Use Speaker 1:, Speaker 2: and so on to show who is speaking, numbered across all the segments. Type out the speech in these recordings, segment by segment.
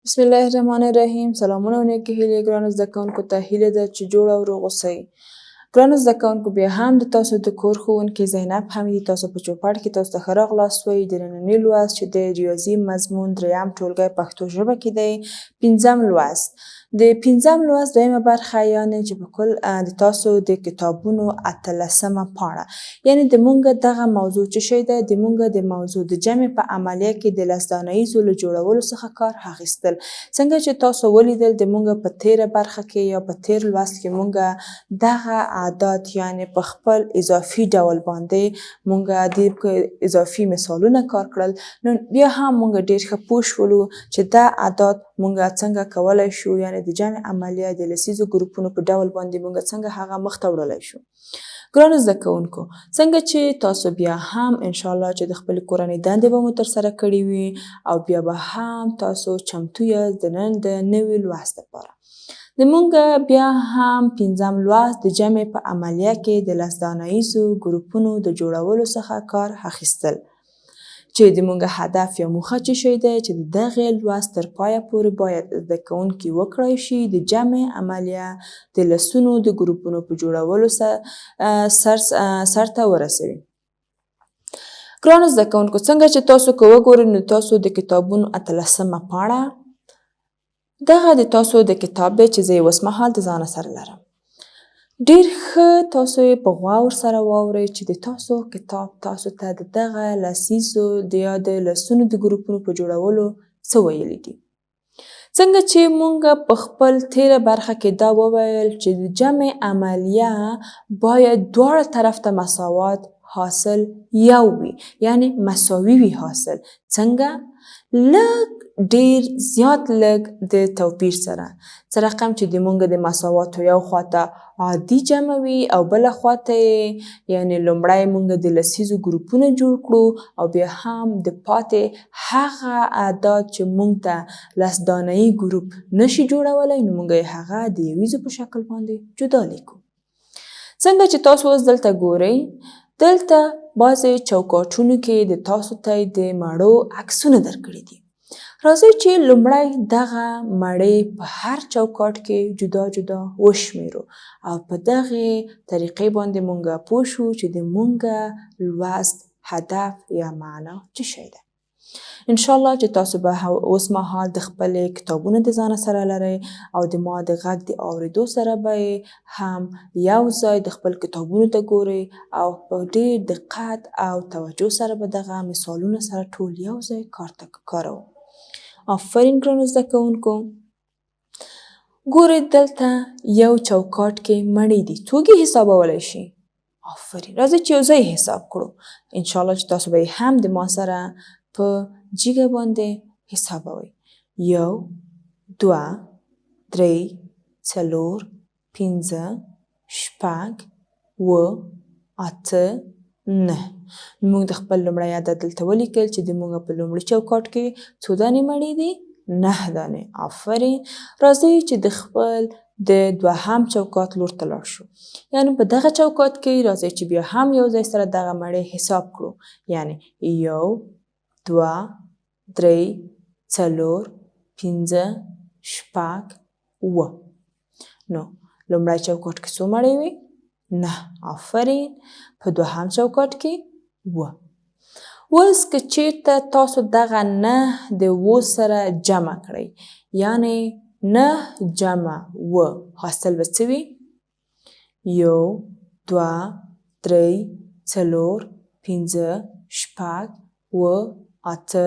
Speaker 1: بسم الله الرحمن الرحیم. سلامونه او نیکې هیلې ګرانو زده کوونکو ته هیله ده چې جوړ او روغ اوسئ. ګرانو زده کوونکو، بیا هم د تاسو د کور ښوونکې زینب حمیدي تاسو په چوپړ کې تاسو ته ښه راغلاست وایي. د ننني لوست چې د ریاضي مضمون دریم ټولګی پښتو ژبه کې دی، 5م لوست. د 5م لوست دویمه برخه یعنې چې په کل د تاسو د کتابونو 18مه پاڼه، یعنې د مونږ دغه موضوع چې شی دی، د مونږ د موضوع د جمع په عملیه کې د لسدانهیزو له جوړولو څخه کار اخیستل. څنګه چې تاسو ولیدل د مونږ په تیره برخه کې یا په تیر لوست کې مونږ دغه اعداد یعنې په خپل اضافي ډول باندې مونږ د اضافي مثالونه کار کړل. نو بیا هم مونږ ډېر ښه پوه شولو چې دا اعداد مونږ څنګه کولی شو، یعنې د جمع عملیه د لسیزو ګروپونو په ډول باندې مونږ څنګه هغه مخته وړلی شو. ګرانو زده کوونکو، څنګه چې تاسو بیا هم انشاءالله چې د خپلې کورنۍ دندې به مو ترسره کړې وي او بیا به هم تاسو چمتو یاست د نن د نوي لوست لپاره. د مونږ بیا هم 5م لوست د جمع په عملیه کې د لسدانهیزو ګروپونو د جوړولو څخه کار اخیستل، چې د مونږ هدف یا موخه چې شی دی چې د دغې لوست تر پایه پورې باید زده کوونکي وکړای شي د جمع عملیه د لسونو د ګروپونو په جوړولو سرته ورسوي. ګرانو زده کوونکو، څنګه چې تاسو که وګورئ نو تاسو د کتابونو 18مه پاڼه، دغه د تاسو د کتاب دی چې زه یې اوس مهال د ځانه سره لرم. ډېر ښه تاسو یې په غور سره واورئ چې د تاسو کتاب تاسو ته د دغه لسیزو یا د لسونو د ګروپونو په جوړولو څه ویلي دي. څنګه چې مونږ په خپل تیره برخه کې دا وویل چې د جمع عملیه باید دواړه طرف ته مساوات حاصل یو وي، یعنې مساوي وي حاصل. څنګه؟ لږ ډېر زیات لږ د توپیر سره. څه رقم چې د مونږ د مساواتو یو خواته عادي جمع وي او بله خواته یې یعنې لومړی مونږ د لسیزو ګروپونه جوړ کړو او بیا هم د پاتې هغه اعداد چې مونږ ته لسدانهیي ګروپ نشي جوړولی نو مونږ یې هغه د یویزو په شکل باندې جدا لیکو. څنګه چې تاسو اوس دلته ګورئ، دلته بعضې چوکاټونو کې د تاسو ته د مڼو عکسونه درکړي دي. راځئ چې لومړی دغه مڼې په هر چوکاټ کې جدا جدا وشمیرو او په دغې طریقې باندې مونږ پوه شو چې د مونږ لوست هدف یا معنا څه شی دی. انشاءالله چې تاسو به اوس مهال د خپلې کتابونه د ځانه سره لرئ او د ما د غږ د اورېدو سره به هم یو ځای د خپل کتابونو ته ګورئ او په ډېر دقت او توجه سره به دغه مثالونه سره ټول یو ځای کاروو. آفرین ګرانو زده کوونکو. ګورئ دلته یو چوکاټ کې مڼې دي. څوک یې حسابولی شي؟ آفرین. راځئ چې یو ځای حساب کړو. انشاءالله چې تاسو به یې هم د ما سره په جیګه باندې حسابوئ. 1 2 3 4 5 6 7 8 9. موږ د خپل لومړی عدد دلته ولیکل چې د موږ په لومړي چوکاټ کې څو دانې مڼې دي؟ 9 دانې. آفرین. راځئ چې د خپل د دوهم چوکاټ لور ته لاړ شو. یعنې په دغه چوکاټ کې راځئ چې بیا هم یو ځای سره دغه مڼې حساب کړو. یعنې 1 2 3 4 5 6 7. نو لومړی چوکاټ کې څو مڼې وي؟ 9. آفرین. په دوهم چوکاټ کې 7. اوس که چېرته تاسو دغه 9 د 7 سره جمع کړئ، یعنې 9 جمع 7 حاصل به څه وي؟ 1 2 3 4 5 6 7 8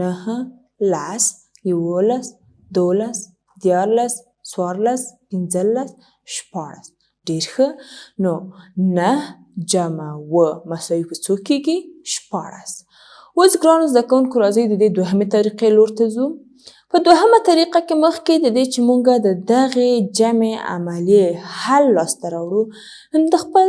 Speaker 1: 9 10 11 12 14 14 15 16. ډېر ښه. نو 9 جمع 7 مساوي په څو کېږي؟ 16. اوس ګرانو زده کوونکو راځئ د دې دوهمې طریقې لور ته ځو. په دوهمه طریقه کې مخکې د دې چې مونږ د دغې جمع عملیې حل لاسته راوړو، د خپل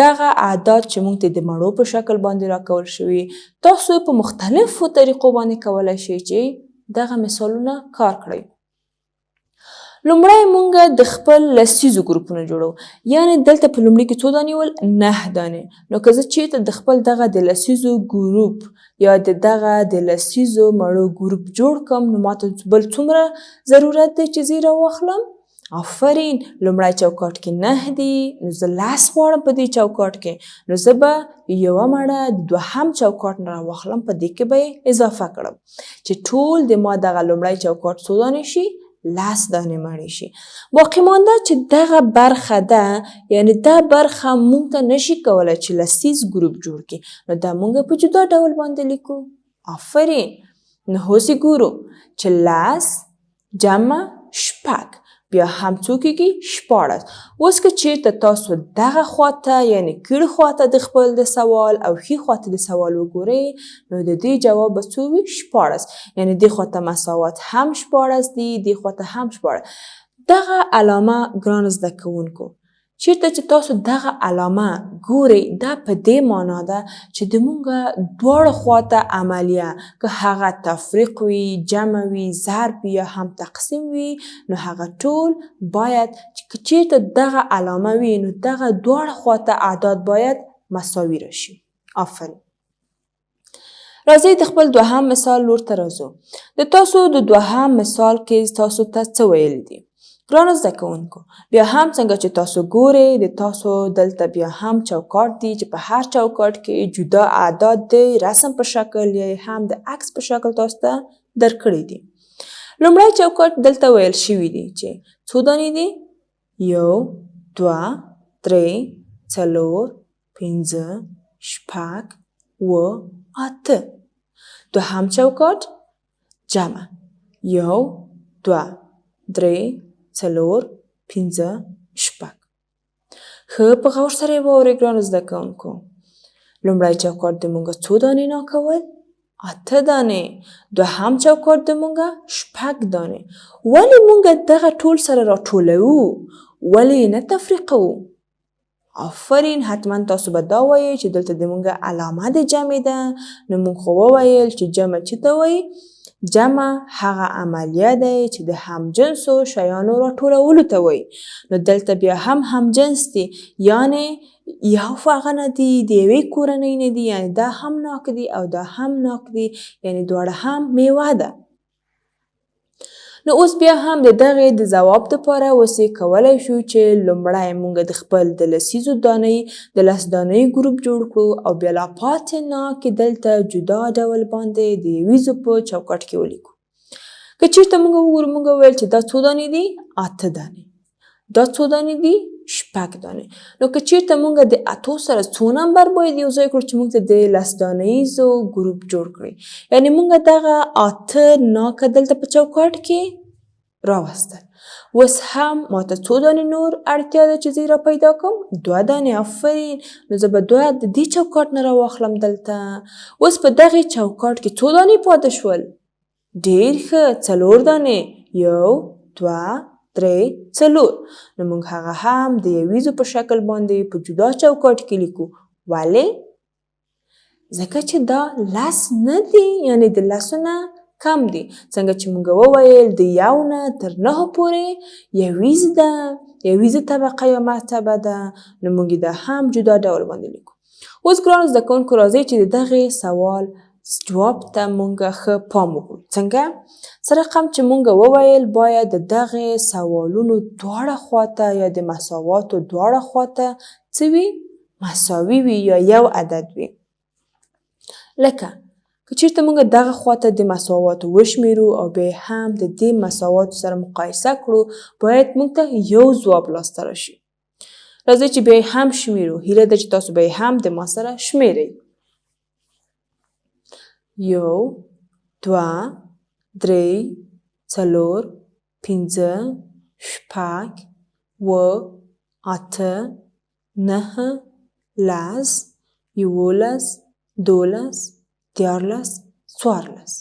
Speaker 1: دغه اعداد چې مونږ ته د مڼو په شکل باندې راکول شوي، تاسو په مختلفو طریقو باندې کولی شئ چې دغه مثالونه کار کړئ. لومړی مونږ د خپل لسیزو ګروپونه جوړو. یعنې دلته په لومړي کې څو دانې ول؟ 9 دانې. نو که زه چېرته د خپل دغه د لسیزو ګروپ یا د دغه د لسیزو مړو ګروپ جوړ کړم نو ماته بل څومره ضرورت دی چې زه یې راواخلم؟ آفرین، لومړی چوکاټ کې 9 دي، نو زه 10 غواړم په دې چوکاټ کې، نو زه به یوه مړه د دوهم چوکاټ نه راواخلم، په دې کې به یې اضافه کړم چې ټول د ما دغه لومړی چوکاټ څو دانې شي؟ 10 دانې مړې شي. باقي مانده چې دغه برخه ده، یعنې دا برخه مونږ ته نشي کولی چې لسیز ګروپ جوړ کړي، نو دا مونږ په جدا ډول باندې لیکو. آفرین. نو اوس یې ګورو چې 10 جمع شپږ بیا هم څو کېږي؟ 14. اوس که چېرته تاسو دغه خواته یعنې کیڼ خواته د خپل د سوال او ښي خواته د سوال وګورئ نو د دې جواب به څو وي؟ 14. یعنې دې خواته مساوات هم 14 دي، دې خواته هم 14. دغه علامه ګرانو زده کوونکو چېرته چې تاسو دغه علامه ګورئ دا په دې معنا ده چې د مونږه دواړه خواته عملیه که هغه تفریق وي، جمع وي، ضرب وي یا هم تقسیم وي نو هغه ټول باید چې چېرته دغه علامه وي نو دغه دواړه خواته اعداد باید مساوي راشي. آفرین. راځئ د خپل دوهم مثال لور ته راځو. د تاسو د دوهم مثال کې تاسو ته څه ویلي دي؟ ګرانو زده کوونکو بیا هم څنګه چې تاسو ګورئ د تاسو دلته بیا هم چوکاټ دي چې په هر چوکاټ کې جدا اعداد د رسم په شکل یا هم د عکس په شکل تاسو ته درکړي دي. لومړی چوکاټ دلته ویل شوي دي چې څو دانې دي؟ 1 2 3 4 5 6 7 8. دوهم چوکاټ جمع 1 2 3 4 5 6. ښه په غور سره یې واورئ ګرانو زده کوونکو. لومړی چوکاټ د مونږه څو دانې ناکول؟ 8 دانې. دوهم چوکاټ د مونږه 6 دانې. ولې مونږه دغه ټول سره راټولوو؟ ولې نه تفریقوو؟ آفرین، حتما تاسو به دا وایئ چې دلته د مونږه علامه د جمع ده. نو مونږ خو وویل چې جمع څه ته وایي؟ جمع هغه عملیه دی چې د همجنسو شیانو راټولولو ته وایي. نو دلته بیا هم همجنس دي، یعنې یو هغه نه دي، د یوې کورنۍ نه دي، یعنې دا هم ناک دي او دا هم ناک دي، یعنې دواړه هم میوه ده. نو اوس بیا هم د دغې د ځواب دپاره اوس یې کولی شو چې لومړی مونږ د خپل د لسیزو دانۍ د 10 دانۍ ګروپ جوړ کړو او بیا لا پاتې ناکې دلته جدا ډول باندې د یویزو په چوکاټ کې ولیکو. که چېرته مونږ وګورو مونږ ویل چې دا څو دانې دي؟ 8 دانې. دا څو دانې دي؟ 6 دانې. نو که چېرته مونږ د 8 سره څو نمبر باید یو ځای کړو چې مونږ ته د 10 دانیزو ګروپ جوړ کړي؟ یعنې مونږ دغه 8 ناکه دلته په چوکاټ کې راوستل. اوس هم ماته څو دانې نور اړتیا ده چې زه را پیدا کړم؟ 2 دانې. آفرین. نو زه به 2 د دې چوکاټ نه راواخلم دلته. اوس په دغې چوکاټ کې څو دانې پاتې شول؟ ډېر ښه، 4 دانې. 1 2 3 4. نو موږ هغه هم د یویزو په شکل باندې په جدا چوکاټ کې لیکو. ولې؟ ځکه چې دا 10 نه دي، یعنې د 10 نه کم دي. څنګه چې موږ وویل د 1 نه تر 9 پورې یویز ده، یویزه طبقه یا مرتبه ده، نو موږ دا هم جدا ډول باندې لیکو. اوس ګرانو زده کوونکو راځئ چې د دغې سوال جواب ته موږ ښه پام وکړو. څنګه؟ څه رقم چې موږ وویل باید د دغې سوالونو دواړه خواته یا د مساواتو دواړه خواته څه وي؟ مساوي وي یا یو عدد وي. لکه که چېرته موږ دغه خواته د مساواتو وشمیرو او بیا هم د دې مساواتو سره مقایسه کړو باید موږ ته یو ځواب لاسته راشي. راځئ چې بیا هم شمیرو. هیله ده چې تاسو بیا هم د ما سره شمیرئ. 1 2 3 4 5 6 7 8 9 10 11 12 13 14.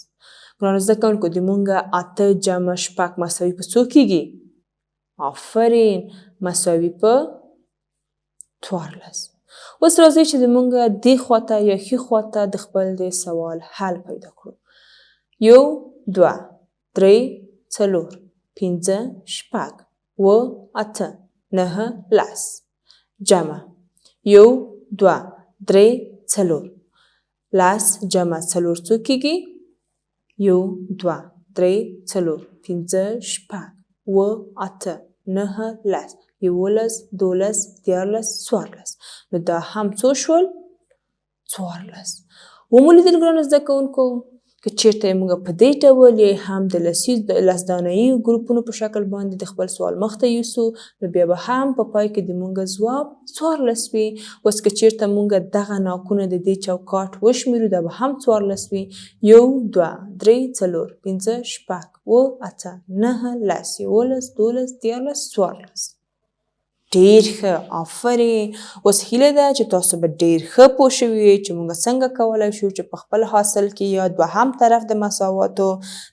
Speaker 1: ګرانو زده کوونکو د مونږه 8 جمع 6 مساوي په څو کېږي؟ آفرین، مساوي په 14. اوس راځئ چې د مونږه دې خواته یا ښي خواته د خپل د سوال حل پیدا کړو. 1 2 3 4 پنځه شپږ اووه اته نهه لس. جمع یو دوه درې څلور. لس جمع څلور څو کېږي؟ یو دوه درې څلور پنځه شپږ اووه اته نهه لس یولس دولس دیارلس څوارلس. نو دا هم څو شول؟ څوارلس. ومو لیدل ګرانو زده کوونکو که چیرته موږ په دې ډول یې هم د لس دانه‌یي ګروپونو په شکل باندې د خپل سوال مخته یوسو نو بیا به هم په پای کې د موږ ځواب څوارلس وي. اوس که چیرته موږ دغه ناکونه د دې چوکاټ وشمیرو دا به هم څوارلس وي. یو دوه درې څلور پنځه شپږ اووه اته نهه لس یولس دولس دیارلس څوارلس. ډېر ښه آفرین. اوس هیله ده چې تاسو به ډېر ښه پوه شوي یئ چې موږ څنګه کولی شو چې په خپل حاصل کې یا دوهم طرف د مساواتو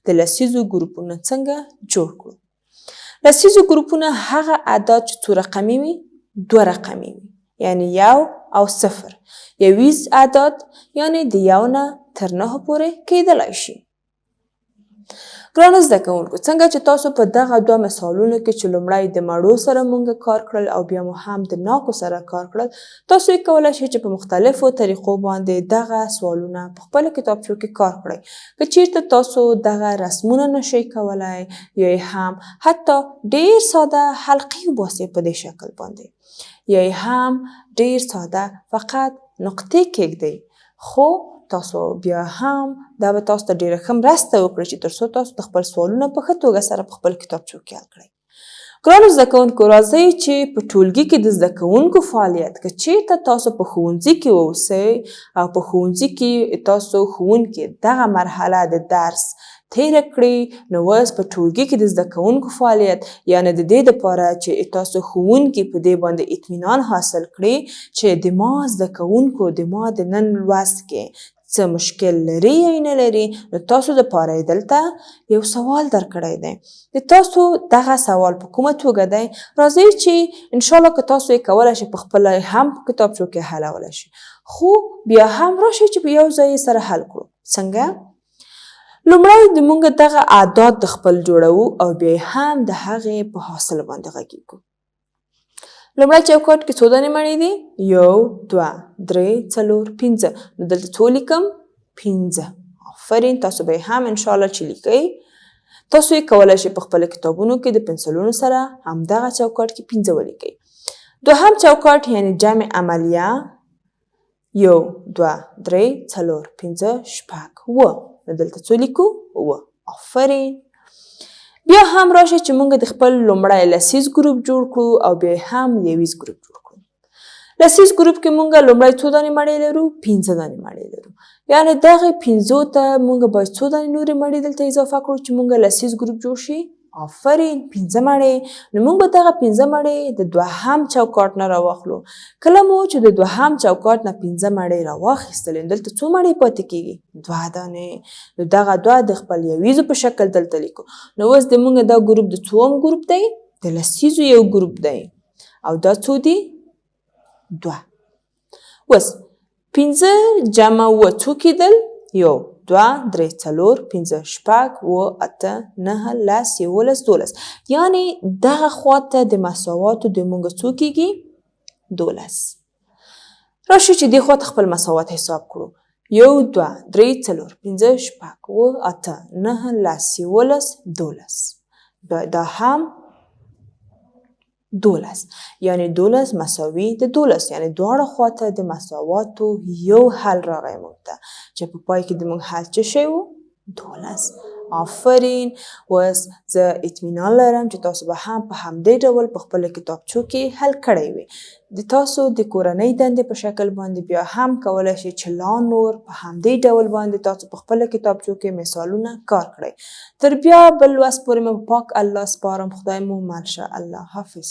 Speaker 1: د لسیزو ګروپونه څنګه جوړ کړو. لسیزو ګروپونه هغه اعداد چې څو رقمي وي؟ دوه رقمي وي، یعنی یو او صفر. یویز اعداد یعنی د یو نه تر نهو پورې کیدلی شي. ګرانو زده کوونکو څنګه چې تاسو په دغه دوه مثالونو کې چې لومړی د مړو سره مونږ کار کړل او بیا مو هم د ناکو سره کار کړل، تاسو یې کولی شئ چې په مختلفو طریقو باندې دغه سوالونه په خپله کتابچو کې کار کړئ. که چیرته تاسو دغه رسمونه نشئ کولی یا یې هم حتی ډېر ساده حلقې وباسئ په دې شکل باندې یا یې هم ډېر ساده فقط نقطې کیږدئ، خو تاسو بیا هم دا به تاسو ته ډېره ښه مرسته وکړي چې تر څو تاسو د خپل سوالونه په ښه توګه سره په خپل کتابچو کې حل کړئ. ګرانو زده کوونکو راځئ چې په ټولګي کې د زده کوونکو فعالیت که چیرته تاسو په ښوونځي کې واوسئ او په ښوونځي کې تاسو ښوونکي دغه مرحله د درس تیره کړي، نو اوس په ټولګي کې د زده کوونکو فعالیت یعنې د دې دپاره چې تاسو ښوونکي په دې باندې اطمینان حاصل کړي چې د ما زده کوونکو د ما د نن لوست کې څه مشکل لري یا نه لري، نو تاسو دپاره یې دلته یو سوال درکړی دی. د تاسو دغه سوال په کومه توګه دی؟ راځئ چې انشاءالله که تاسو یې کولی شئ په خپله هم په کتابچو کې حلولی شئ، خو بیا هم راشئ چې په یو ځای یې سره حل کړو. څنګه؟ لومړی د موږ دغه اعداد د خپل جوړوو او بیا هم د هغې په حاصل باندې غږیږو. لومړی چوکاټ کې څو دانې مڼې دي؟ یو دوه درې څلور پنځه. نو دلته څو لیکم؟ پنځه. آفرین. تاسو به یې هم انشاءالله چې لیکئ تاسو یې کولی شئ په خپلو کتابونو کې د پنسلونو سره همدغه چوکاټ کې پنځه ولیکئ. دوهم چوکاټ یعنې جمع عملیه یو دوه درې څلور پنځه شپږ اووه. نو دلته څو لیکو؟ اووه. آفرین. بیا هم راشه چې موږ د خپل لومړی لسیز ګروپ جوړ کړو او بیا هم یویز ګروپ جوړ کړو. لسیز ګروپ کې موږ لومړی څو دانې مڼې لرو؟ پنځه دانې مڼې لرو. یعنې دغې پنځو ته موږ باید څو دانې نورې مڼې دلته اضافه کړو چې موږ لسیز ګروپ جوړ شي؟ آفرین. پنځه مڼې. نو موږ به دغه پنځه مڼې د دوهم چوکاټ نه راواخلو. کله مو چې د دوهم چوکاټ نه پنځه مڼې راواخیستلې دلته څو مڼې پاتې کېږي؟ دوه دانې. نو دغه دوه د خپل یویزو په شکل دلته لیکو. نو اوس د موږ دا ګروپ د څوم ګروپ دی؟ د لسیزو یو ګروپ دی او دا څو دي؟ دوه. اوس پنځه جمع اووه څو کېدل؟ یو دوه درې څلور پنځه شپږ اووه اته نهه لس یولس دولس. یعنې دغه خواته د مساواتو د موږ څو کېږي؟ دولس. راشو چې دې خواته خپل مساوات حساب کړو. یو دوه درې څلور پنځه شپږ اووه اته نهه لس یولس دولس. دا هم دولس. یعنې دولس مساوي د دولس. یعنې دواړه خواته د مساواتو یو حل راغی موږ ته چې په پای کې د موږ حل څه شی و؟ دولس. آفرین. اوس زه اطمینان لرم چې تاسو به هم په همدې ډول په خپلو کتابچو کې حل کړی وي. د تاسو د کورنۍ دندې په شکل باندې بیا هم کولی شئ چې لا نور په همدې ډول باندې تاسو په خپلو کتابچو کې مثالونه کار کړئ. تر بیا بل لوست پورې مې په پاک الله سپارم. خدای مو مل شه. الله حافظ.